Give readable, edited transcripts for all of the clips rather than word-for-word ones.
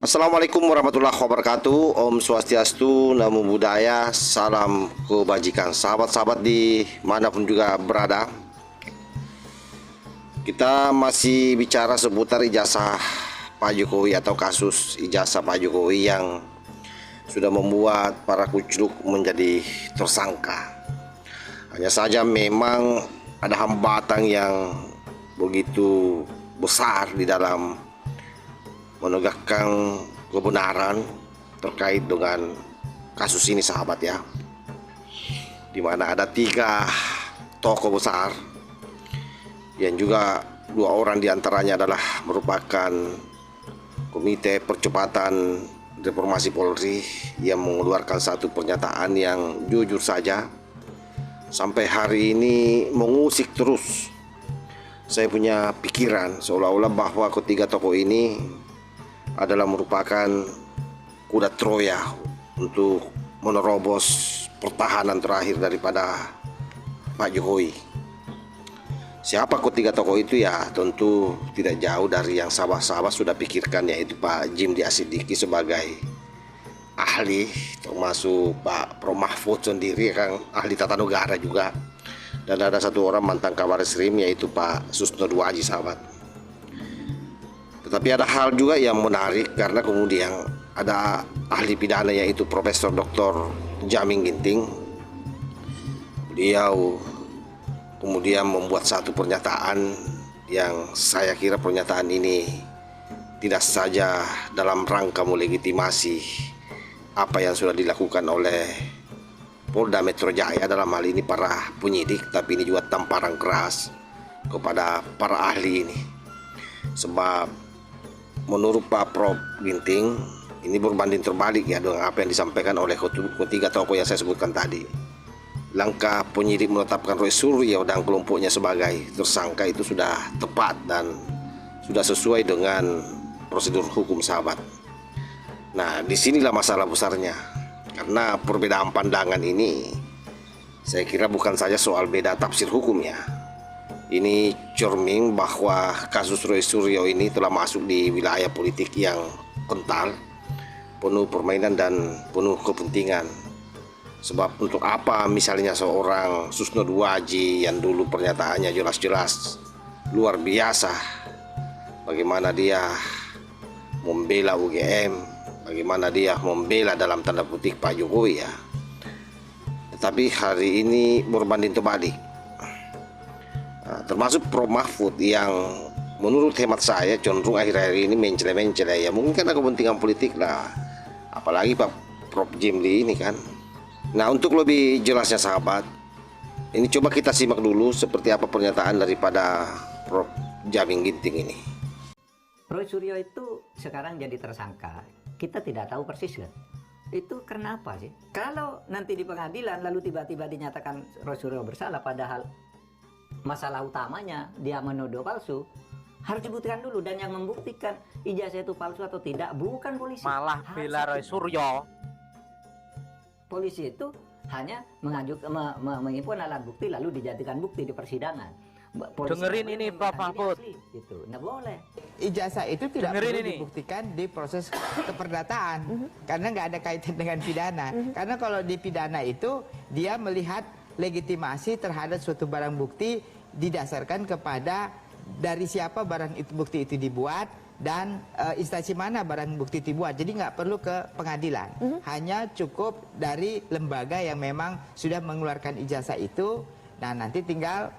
Assalamualaikum warahmatullahi wabarakatuh. Om Swastiastu, Namo Buddhaya, salam kebajikan. Sahabat-sahabat di manapun juga berada, kita masih bicara seputar ijazah Pak Jokowi atau kasus ijazah Pak Jokowi yang sudah membuat para kucluk menjadi tersangka. Hanya saja memang ada hambatan yang begitu besar di dalam menegakkan kebenaran terkait dengan kasus ini, sahabat ya, dimana ada 3 tokoh besar yang juga 2 orang diantaranya adalah merupakan Komite Percepatan Reformasi Polri yang mengeluarkan satu pernyataan yang jujur saja sampai hari ini mengusik terus. Saya punya pikiran seolah-olah bahwa ketiga tokoh ini adalah merupakan kuda Troya untuk menerobos pertahanan terakhir daripada Pak Jokowi. Siapa ketiga tokoh itu ya tentu tidak jauh dari yang sahabat-sahabat sudah pikirkan, yaitu Pak Jimli Asidiki sebagai ahli, termasuk Pak Prof Mahfud sendiri kan ahli tata negara juga, dan ada satu orang mantan Kabar Eskrim yaitu Pak Susno Duaji, sahabat. Tetapi ada hal juga yang menarik karena kemudian ada ahli pidana yaitu Profesor Dr. Jaming Ginting. Beliau kemudian membuat satu pernyataan yang saya kira pernyataan ini tidak saja dalam rangka melegitimasi apa yang sudah dilakukan oleh Polda Metro Jaya dalam hal ini para penyidik, tapi ini juga tamparan keras kepada para ahli ini. Sebab menurut Pak Prof Ginting ini berbanding terbalik ya dengan apa yang disampaikan oleh ketiga tokoh yang saya sebutkan tadi. Langkah penyidik menetapkan Roy Suryo dan kelompoknya sebagai tersangka itu sudah tepat dan sudah sesuai dengan prosedur hukum, sahabat. Nah, disinilah masalah besarnya, karena perbedaan pandangan ini saya kira bukan saja soal beda tafsir hukumnya. Ini cermin bahwa kasus Roy Suryo ini telah masuk di wilayah politik yang kental, penuh permainan dan penuh kepentingan. Sebab untuk apa misalnya seorang Susno Duaji yang dulu pernyataannya jelas-jelas luar biasa, bagaimana dia membela UGM, bagaimana dia membela dalam tanda petik Pak Jokowi ya, tetapi hari ini berbanding terbalik. Termasuk Prof Mahfud yang menurut hemat saya cenderung akhir-akhir ini mencele-mencele ya, mungkin karena kepentingan politik lah, apalagi Pak Prof Jimli ini kan. Nah, untuk lebih jelasnya sahabat, ini coba kita simak dulu seperti apa pernyataan daripada Prof Jaming Ginting ini. Roy Suryo itu sekarang jadi tersangka, kita tidak tahu persis kan itu karena apa sih. Kalau nanti di pengadilan lalu tiba-tiba dinyatakan Roy Suryo bersalah, padahal masalah utamanya dia menuduh palsu, harus dibuktikan dulu, dan yang membuktikan ijazah itu palsu atau tidak bukan polisi, malah bela Roy Suryo. Polisi itu hanya mengimpun alat bukti lalu dijadikan bukti di persidangan. Polisi dengerin ini Prof Mahfud itu nggak boleh. Ijazah itu tidak dengerin perlu ini dibuktikan di proses keperdataan karena nggak ada kaitan dengan pidana. Karena kalau di pidana itu dia melihat legitimasi terhadap suatu barang bukti didasarkan kepada dari siapa barang itu bukti itu dibuat dan instansi mana barang bukti itu dibuat. Jadi nggak perlu ke pengadilan, hanya cukup dari lembaga yang memang sudah mengeluarkan ijazah itu. Nah, nanti tinggal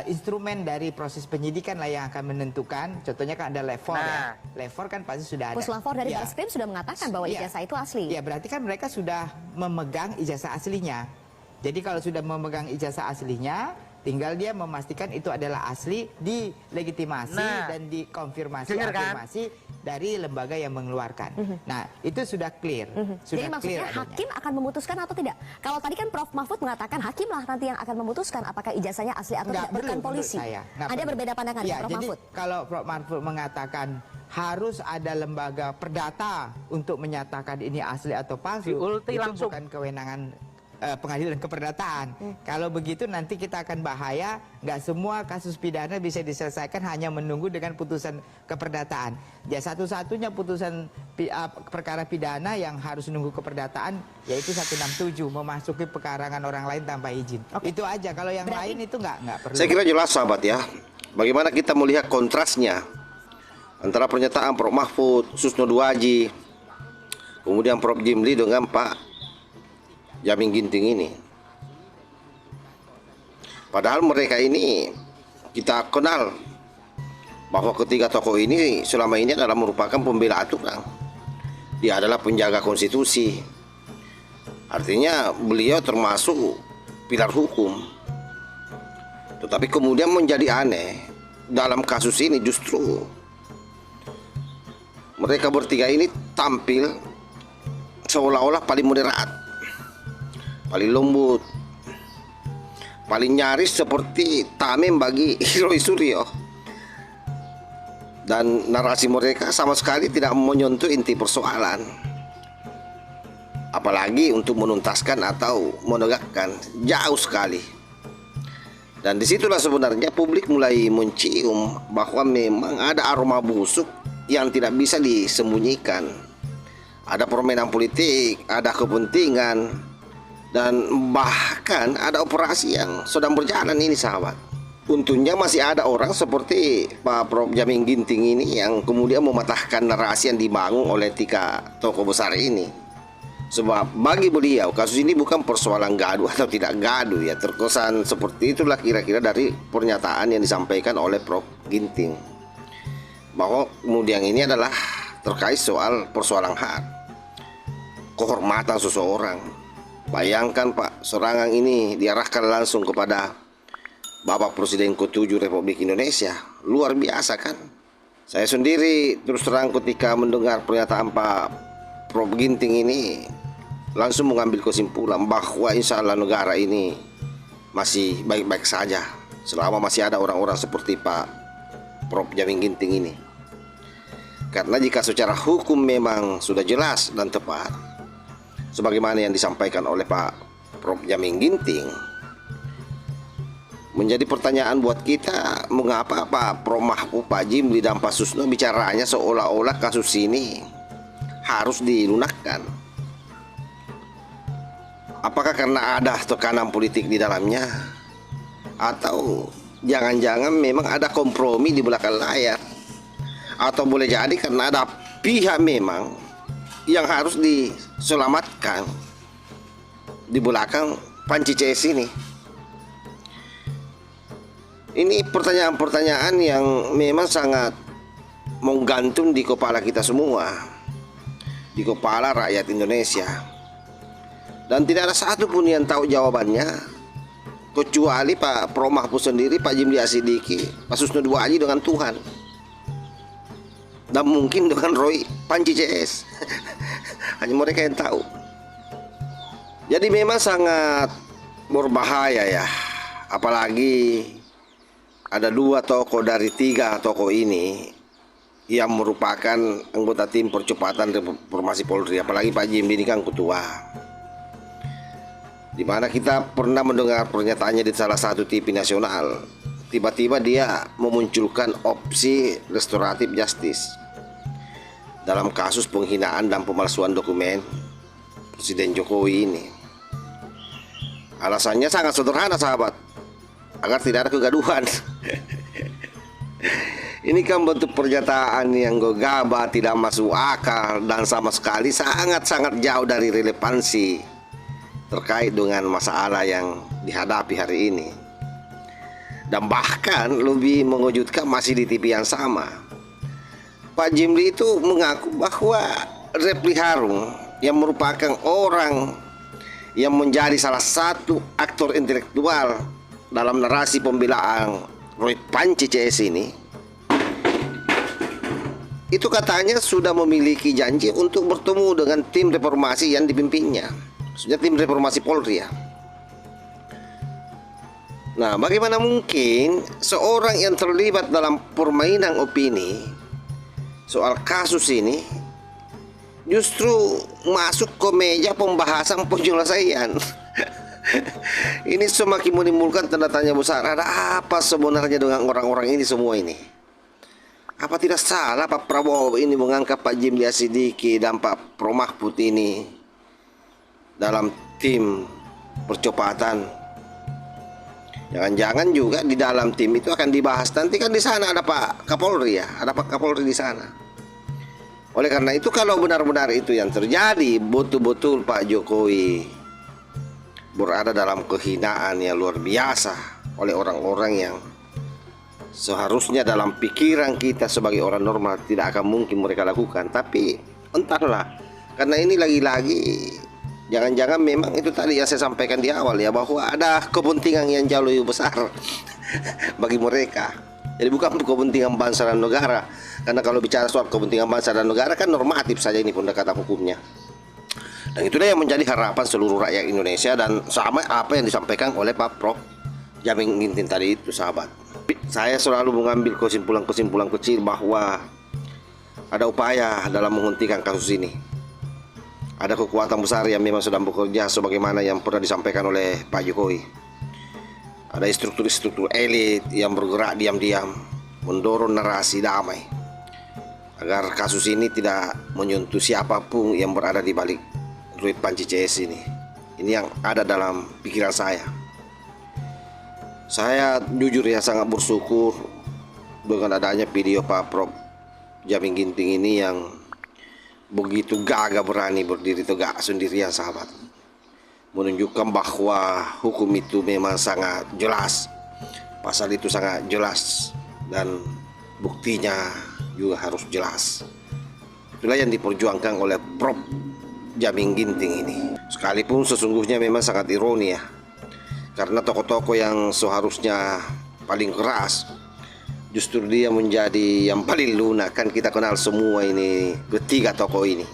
instrumen dari proses penyidikan lah yang akan menentukan. Contohnya kan ada level ya, level kan pasti sudah ada. Puslapor dari Baris Krim sudah mengatakan bahwa ijazah itu asli. Ya, berarti kan mereka sudah memegang ijazah aslinya. Jadi kalau sudah memegang ijazah aslinya, tinggal dia memastikan itu adalah asli, dilegitimasi dan dikonfirmasi dari lembaga yang mengeluarkan. Nah, itu sudah clear. Jadi maksudnya hakim akan memutuskan atau tidak? Kalau tadi kan Prof Mahfud mengatakan hakim lah nanti yang akan memutuskan apakah ijazahnya asli atau tidak, bukan polisi. Ada berbeda pandangan ya, Prof Mahfud? Kalau Prof Mahfud mengatakan harus ada lembaga perdata untuk menyatakan ini asli atau palsu, itu langsung bukan kewenangan pengadilan keperdataan. Kalau begitu nanti kita akan bahaya, nggak semua kasus pidana bisa diselesaikan hanya menunggu dengan putusan keperdataan. Ya satu-satunya putusan perkara pidana yang harus nunggu keperdataan yaitu 167, memasuki pekarangan orang lain tanpa izin. Itu aja. Kalau yang lain itu nggak perlu. Saya kira jelas sahabat ya. Bagaimana kita melihat kontrasnya antara pernyataan Prof Mahfud, Susno Duaji, kemudian Prof Jimli dengan Pak Jamin Ginting ini. Padahal mereka ini kita kenal bahwa ketiga tokoh ini selama ini adalah merupakan pembela aturan. Dia adalah penjaga konstitusi. Artinya beliau termasuk pilar hukum. Tetapi kemudian menjadi aneh dalam kasus ini justru mereka bertiga ini tampil seolah-olah paling moderat, paling lembut, paling nyaris seperti tameng bagi Roy Suryo. Dan narasi mereka sama sekali tidak menyentuh inti persoalan, apalagi untuk menuntaskan atau menegakkan, jauh sekali. Dan disitulah sebenarnya publik mulai mencium bahwa memang ada aroma busuk yang tidak bisa disembunyikan. Ada permainan politik, ada kepentingan, dan bahkan ada operasi yang sedang berjalan ini sahabat. Untungnya masih ada orang seperti Pak Prof Jamin Ginting ini yang kemudian mematahkan narasi yang dibangun oleh tiga tokoh besar ini. Sebab bagi beliau kasus ini bukan persoalan gaduh atau tidak gaduh ya. Terkesan seperti itulah kira-kira dari pernyataan yang disampaikan oleh Prof Ginting, bahwa kemudian ini adalah terkait soal persoalan hak, kehormatan seseorang. Bayangkan Pak, serangan ini diarahkan langsung kepada Bapak Presiden ke-7 Republik Indonesia. Luar biasa kan? Saya sendiri terus terang ketika mendengar pernyataan Pak Prof Ginting ini langsung mengambil kesimpulan bahwa insya Allah negara ini masih baik-baik saja selama masih ada orang-orang seperti Pak Prof Jamin Ginting ini. Karena jika secara hukum memang sudah jelas dan tepat sebagaimana yang disampaikan oleh Pak Prof Jamin Ginting, menjadi pertanyaan buat kita, mengapa Pak Prof Mahfud, Pak Jimli dan Pak Susno bicaranya seolah-olah kasus ini harus dilunakkan? Apakah karena ada tekanan politik di dalamnya, atau jangan-jangan memang ada kompromi di belakang layar, atau boleh jadi karena ada pihak memang yang harus diselamatkan di belakang panci CS ini? Ini pertanyaan-pertanyaan yang memang sangat menggantung di kepala kita semua, di kepala rakyat Indonesia. Dan tidak ada satupun yang tahu jawabannya kecuali Pak Prof Mahfud sendiri, Pak Jimli Asidiki, Pak Susno Duaji dengan Tuhan, dan mungkin dengan Roy Panci CS. Hanya mereka yang tahu. Jadi memang sangat berbahaya ya. Apalagi ada dua tokoh dari tiga tokoh ini yang merupakan anggota tim percepatan reformasi Polri. Apalagi Pak Jimli ini kan ketua, dimana kita pernah mendengar pernyataannya di salah satu TV nasional. Tiba-tiba dia memunculkan opsi restoratif justice dalam kasus penghinaan dan pemalsuan dokumen Presiden Jokowi ini. Alasannya sangat sederhana sahabat, agar tidak ada kegaduhan. Ini kan bentuk pernyataan yang gegabah, tidak masuk akal, dan sama sekali sangat-sangat jauh dari relevansi terkait dengan masalah yang dihadapi hari ini. Dan bahkan lebih mengejutkan, masih di TV yang sama, Pak Jimli itu mengaku bahwa Refli Harun yang merupakan orang yang menjadi salah satu aktor intelektual dalam narasi pembelaan Roy Panci CS ini, itu katanya sudah memiliki janji untuk bertemu dengan tim reformasi yang dipimpinnya, maksudnya tim reformasi Polri ya. Nah, bagaimana mungkin seorang yang terlibat dalam permainan opini soal kasus ini justru masuk ke meja pembahasan penyelesaian. Ini semakin menimbulkan tanda tanya besar. Ada apa sebenarnya dengan orang-orang ini semua ini? Apa tidak salah Pak Prabowo ini mengangkat Pak Jimli Asidiki dan Pak Prof Mahfud ini dalam tim percepatan? Jangan-jangan juga di dalam tim itu akan dibahas. Nanti kan di sana ada Pak Kapolri ya, ada Pak Kapolri di sana. Oleh karena itu kalau benar-benar itu yang terjadi, betul-betul Pak Jokowi berada dalam kehinaan yang luar biasa oleh orang-orang yang seharusnya dalam pikiran kita sebagai orang normal tidak akan mungkin mereka lakukan. Tapi entahlah, karena ini lagi-lagi jangan-jangan memang itu tadi yang saya sampaikan di awal ya, bahwa ada kepentingan yang jauh lebih besar bagi mereka. Jadi bukan kepentingan bangsa dan negara. Karena kalau bicara soal kepentingan bangsa dan negara kan normatif saja ini pendekatan hukumnya. Dan itulah yang menjadi harapan seluruh rakyat Indonesia dan sama apa yang disampaikan oleh Pak Prof Jamin Ginting tadi itu, sahabat. Saya selalu mengambil kesimpulan-kesimpulan kecil bahwa ada upaya dalam menghentikan kasus ini. Ada kekuatan besar yang memang sedang bekerja sebagaimana yang pernah disampaikan oleh Pak Jokowi. Ada struktur-struktur elit yang bergerak diam-diam mendorong narasi damai agar kasus ini tidak menyentuh siapapun yang berada di balik Ruhip Panci CS ini. Ini yang ada dalam pikiran saya. Saya jujur ya sangat bersyukur dengan adanya video Pak Prof Jamin Ginting ini yang begitu gagah berani berdiri tegak sendirian, sahabat. Menunjukkan bahwa hukum itu memang sangat jelas. Pasal itu sangat jelas dan buktinya juga harus jelas. Itulah yang diperjuangkan oleh Prof Jamin Ginting ini. Sekalipun sesungguhnya memang sangat ironi ya, karena tokoh-tokoh yang seharusnya paling keras justru dia menjadi yang paling lunak. Kan kita kenal semua ini ketiga tokoh ini.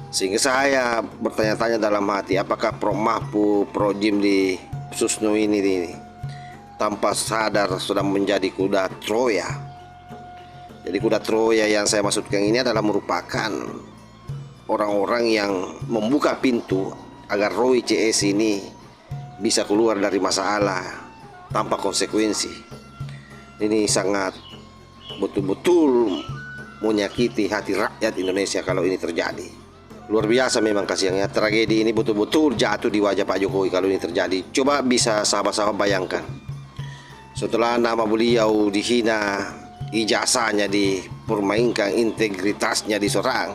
Sehingga saya bertanya-tanya dalam hati, apakah Prof Mahfud, Prof Jimli, Susno ini tanpa sadar sudah menjadi kuda Troya. Jadi kuda Troya yang saya maksudkan ini adalah merupakan orang-orang yang membuka pintu agar Roy CS ini bisa keluar dari masalah tanpa konsekuensi. Ini sangat betul-betul menyakiti hati rakyat Indonesia kalau ini terjadi. Luar biasa memang kasihannya, tragedi ini betul-betul jatuh di wajah Pak Jokowi kalau ini terjadi. Coba bisa sahabat-sahabat bayangkan, setelah nama beliau dihina, ijazahnya dipermainkan, integritasnya diserang,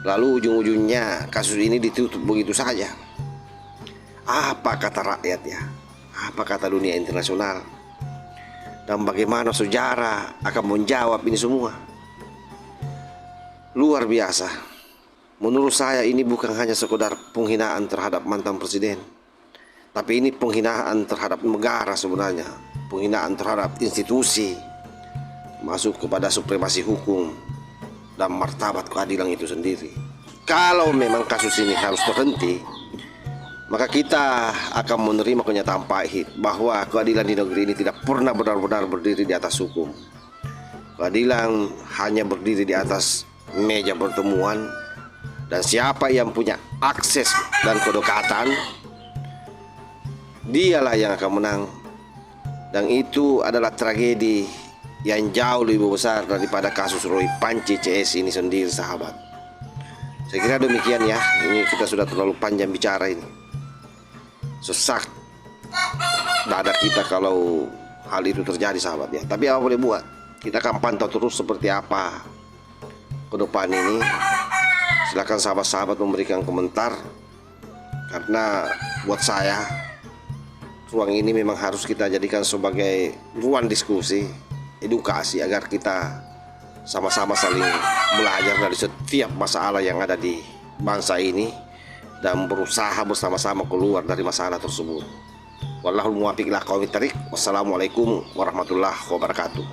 lalu ujung-ujungnya kasus ini ditutup begitu saja. Apa kata rakyat ya? Apa kata dunia internasional? Dan bagaimana sejarah akan menjawab ini semua? Luar biasa. Menurut saya ini bukan hanya sekedar penghinaan terhadap mantan presiden, tapi ini penghinaan terhadap negara sebenarnya. Penghinaan terhadap institusi, masuk kepada supremasi hukum dan martabat keadilan itu sendiri. Kalau memang kasus ini harus terhenti, maka kita akan menerima kenyataan pahit bahwa keadilan di negeri ini tidak pernah benar-benar berdiri di atas hukum. Keadilan hanya berdiri di atas meja pertemuan, dan siapa yang punya akses dan kedekatan, dialah yang akan menang. Dan itu adalah tragedi yang jauh lebih besar daripada kasus Roy Panci CS ini sendiri, sahabat. Saya kira demikian ya. Ini kita sudah terlalu panjang bicara ini. Sesak dada kita kalau hal itu terjadi, sahabat ya. Tapi apa boleh buat, kita akan pantau terus seperti apa ke depan ini. Silakan sahabat-sahabat memberikan komentar, karena buat saya ruang ini memang harus kita jadikan sebagai ruang diskusi, edukasi, agar kita sama-sama saling belajar dari setiap masalah yang ada di bangsa ini dan berusaha bersama-sama keluar dari masalah tersebut. Wallahul muwaffiq ila aqwamit thariq. Wassalamualaikum warahmatullahi wabarakatuh.